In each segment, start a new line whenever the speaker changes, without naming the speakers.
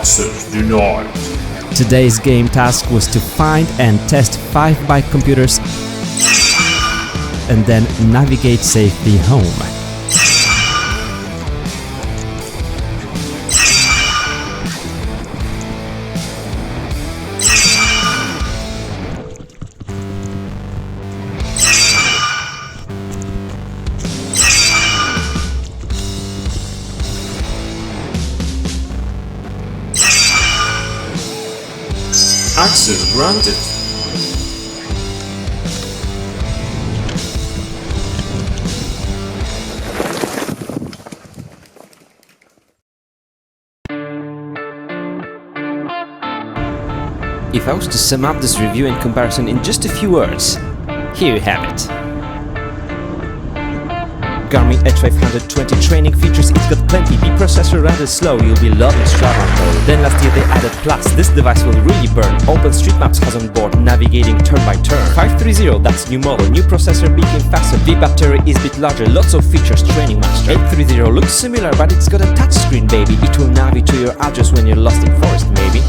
Access denied.
Today's game task was to find and test 5 bike computers and then navigate safely home.
Access granted.
If I was to sum up this review and comparison in just a few words, here you have it. Garmin Edge 520 training features, it's got plenty, the processor rather slow, you'll be loving Strava mode. Then last year they added Plus, this device will really burn. OpenStreetMaps has on board, navigating turn by turn. 530, that's new model, new processor became faster, the battery is a bit larger, lots of features, training master. 830 looks similar, but it's got a touchscreen, baby, it will navigate to your address when you're lost in forest, maybe.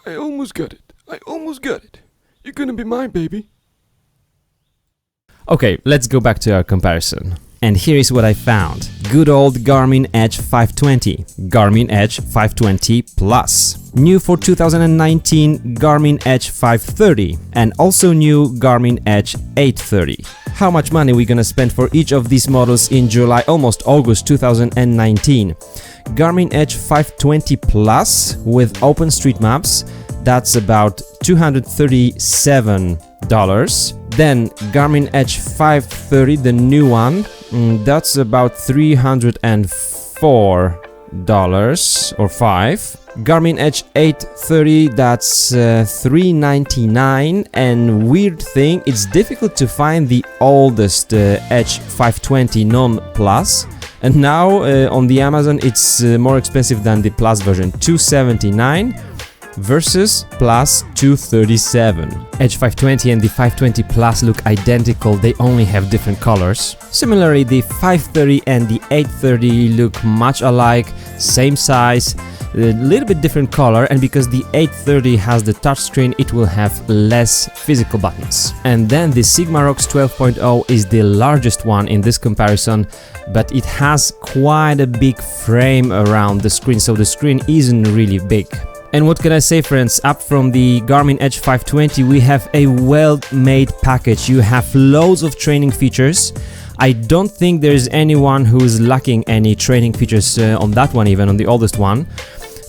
I almost got it. You're gonna be mine, baby.
Okay, let's go back to our comparison. And here is what I found. Good old Garmin Edge 520, Garmin Edge 520 Plus. New for 2019 Garmin Edge 530 and also new Garmin Edge 830. How much money are we gonna spend for each of these models in July, almost August 2019? Garmin Edge 520 Plus with OpenStreetMaps, that's about $237. Then Garmin Edge 530, the new one, that's about $304 or $5. Garmin Edge 830, that's $399, and weird thing, it's difficult to find the oldest Edge 520 non-Plus. And now on the Amazon it's more expensive than the Plus version, $279 versus Plus $237. Edge 520 and the 520 Plus look identical, they only have different colors. Similarly, the 530 and the 830 look much alike, same size, a little bit different color, and because the 830 has the touchscreen, it will have less physical buttons. And then the Sigma ROX 12.0 is the largest one in this comparison, but it has quite a big frame around the screen, so the screen isn't really big. And what can I say, friends, up from the Garmin Edge 520 we have a well-made package. You have loads of training features. I don't think there's anyone who is lacking any training features on that one, even on the oldest one.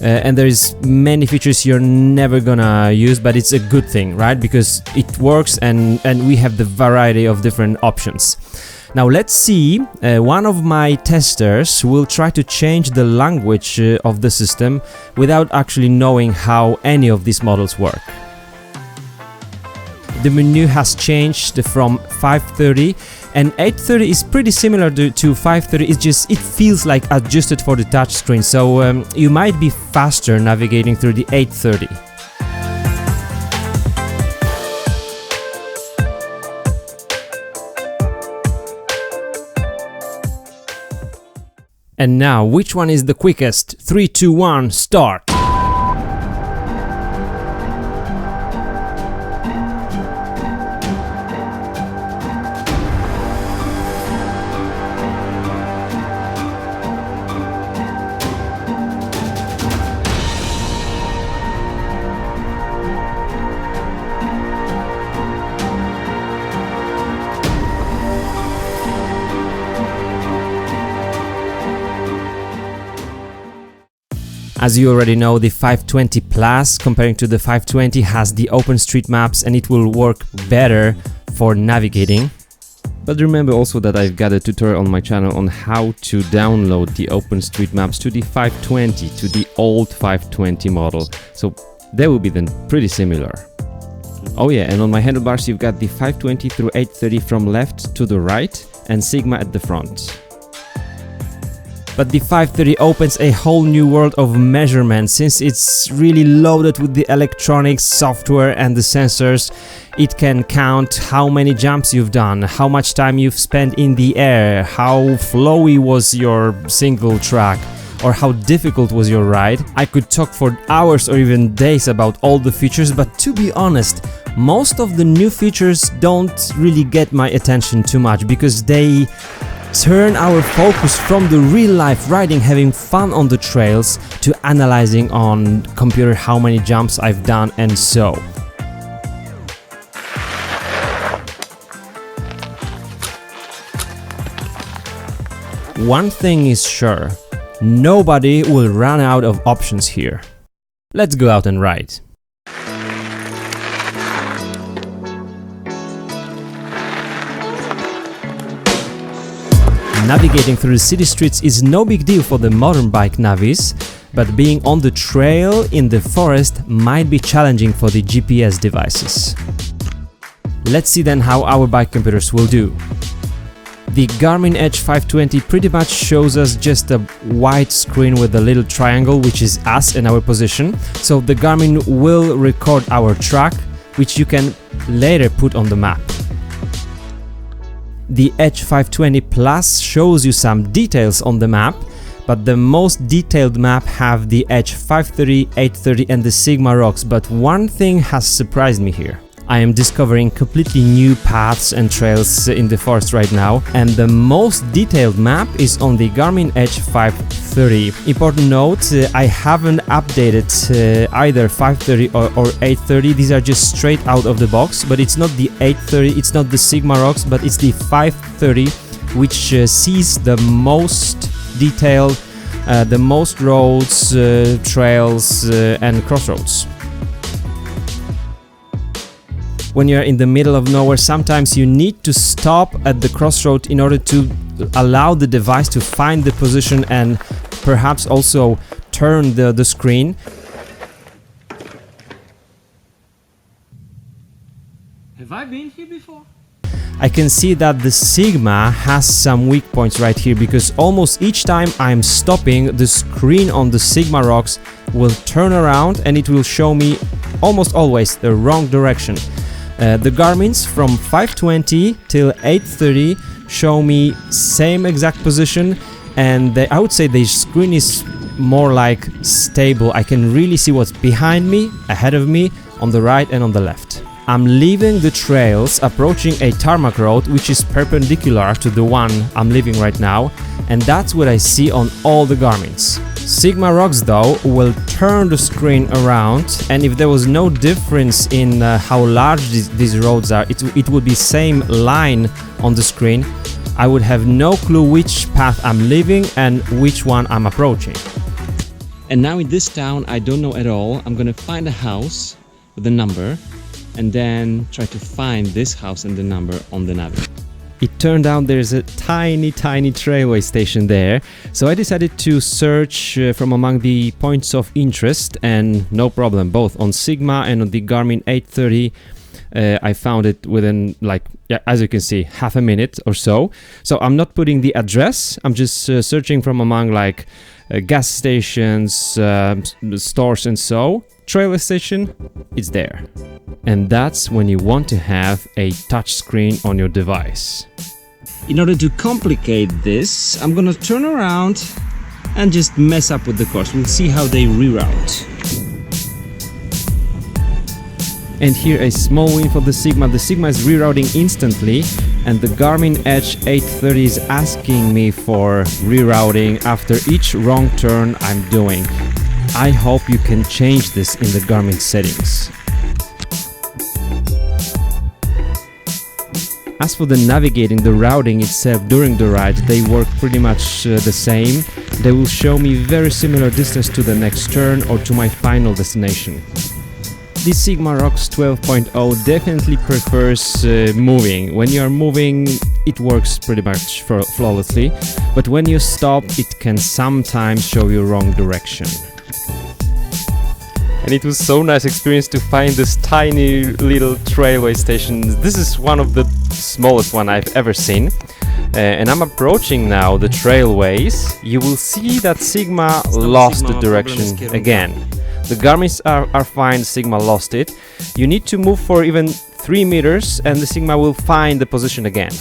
And there's many features you're never gonna use, but it's a good thing, right? Because it works and we have the variety of different options. Now let's see, one of my testers will try to change the language of the system without actually knowing how any of these models work. The menu has changed from 530 and 830 is pretty similar to 530, it's just, it feels like adjusted for the touchscreen, so you might be faster navigating through the 830. And now, which one is the quickest? 3, 2, 1, start! As you already know, the 520 Plus, comparing to the 520, has the OpenStreetMaps and it will work better for navigating. But remember also that I've got a tutorial on my channel on how to download the OpenStreetMaps to the 520, to the old 520 model. So they will be then pretty similar. Oh yeah, and on my handlebars you've got the 520 through 830 from left to the right and Sigma at the front. But the 530 opens a whole new world of measurements. Since it's really loaded with the electronics, software and the sensors, it can count how many jumps you've done, how much time you've spent in the air, how flowy was your single track, or how difficult was your ride. I could talk for hours or even days about all the features, but to be honest, most of the new features don't really get my attention too much because they turn our focus from the real-life riding, having fun on the trails, to analyzing on computer how many jumps I've done and so. One thing is sure, nobody will run out of options here. Let's go out and ride. Navigating through the city streets is no big deal for the modern bike navis, but being on the trail in the forest might be challenging for the GPS devices. Let's see then how our bike computers will do. The Garmin Edge 520 pretty much shows us just a white screen with a little triangle, which is us and our position, so the Garmin will record our track, which you can later put on the map. The Edge 520 Plus shows you some details on the map, but the most detailed map have the Edge 530, 830 and the Sigma ROX, but one thing has surprised me here. I am discovering completely new paths and trails in the forest right now, and the most detailed map is on the Garmin Edge 530. Important note, I haven't updated either 530 or 830, these are just straight out of the box, but it's not the 830, it's not the Sigma ROX, but it's the 530, which sees the most detail, the most roads, trails and crossroads. When you're in the middle of nowhere, sometimes you need to stop at the crossroad in order to allow the device to find the position and perhaps also turn the screen.
Have I been here before?
I can see that the Sigma has some weak points right here, because almost each time I'm stopping, the screen on the Sigma ROX will turn around and it will show me almost always the wrong direction. The Garmin's from 520 till 830 show me same exact position, and I would say the screen is more like stable. I can really see what's behind me, ahead of me, on the right and on the left. I'm leaving the trails, approaching a tarmac road which is perpendicular to the one I'm leaving right now, and that's what I see on all the Garmin's. Sigma ROX though will turn the screen around, and if there was no difference in how large these roads are, it would be same line on the screen. I would have no clue which path I'm leaving and which one I'm approaching. And now in this town I don't know at all. I'm gonna find a house with a number and then try to find this house and the number on the navi. It turned out there's a tiny trailway station there, so I decided to search from among the points of interest, and no problem, both on Sigma and on the Garmin 830 I found it within, like, yeah, as you can see, half a minute or so. So I'm not putting the address, I'm just searching from among like gas stations, stores and so. Trailer station, it's there. And that's when you want to have a touch screen on your device. In order to complicate this, I'm gonna turn around and just mess up with the course. We'll see how they reroute. And here a small win for the Sigma. The Sigma is rerouting instantly, and the Garmin Edge 830 is asking me for rerouting after each wrong turn I'm doing. I hope you can change this in the Garmin settings. As for the navigating, the routing itself during the ride, they work pretty much the same. They will show me very similar distance to the next turn or to my final destination. The Sigma ROX 12.0 definitely prefers moving. When you are moving, it works pretty much flawlessly, but when you stop, it can sometimes show you wrong direction. And it was so nice experience to find this tiny little trailway station. This is one of the smallest one I've ever seen. And I'm approaching now the trailways. You will see that Sigma lost the direction again. The Garmin's are fine, Sigma lost it. You need to move for even 3 meters and the Sigma will find the position again.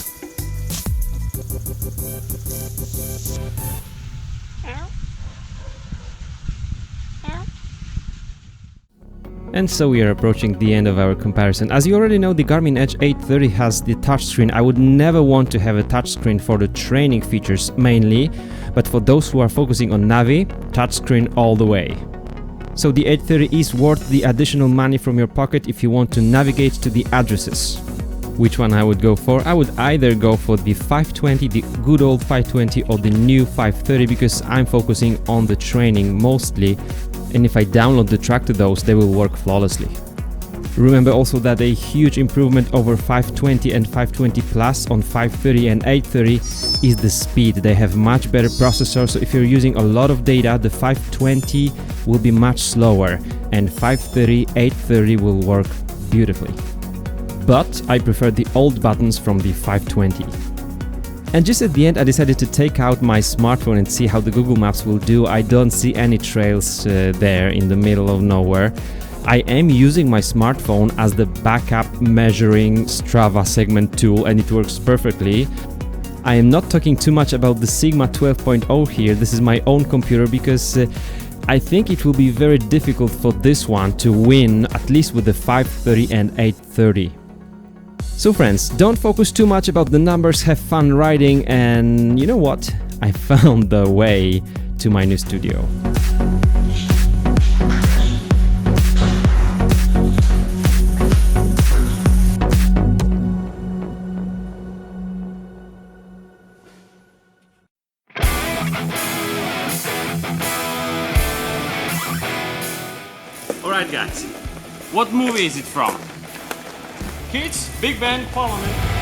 And so we are approaching the end of our comparison. As you already know, the Garmin Edge 830 has the touchscreen. I would never want to have a touchscreen for the training features mainly, but for those who are focusing on Navi, touchscreen all the way. So the 830 is worth the additional money from your pocket if you want to navigate to the addresses. Which one I would go for? I would either go for the 520, the good old 520, or the new 530 because I'm focusing on the training mostly, and if I download the track to those, they will work flawlessly. Remember also that a huge improvement over 520 and 520 Plus on 530 and 830 is the speed. They have much better processors, so if you're using a lot of data, the 520 will be much slower, and 530, 830 will work beautifully. But I prefer the old buttons from the 520. And just at the end I decided to take out my smartphone and see how the Google Maps will do. I don't see any trails there in the middle of nowhere. I am using my smartphone as the backup measuring Strava segment tool and it works perfectly. I am not talking too much about the Sigma 12.0 here. This is my own computer because I think it will be very difficult for this one to win, at least with the 530 and 830. So friends, don't focus too much about the numbers, have fun riding, and you know what? I found the way to my new studio.
Alright guys, what movie is it from? Kids, Big Bang, follow me.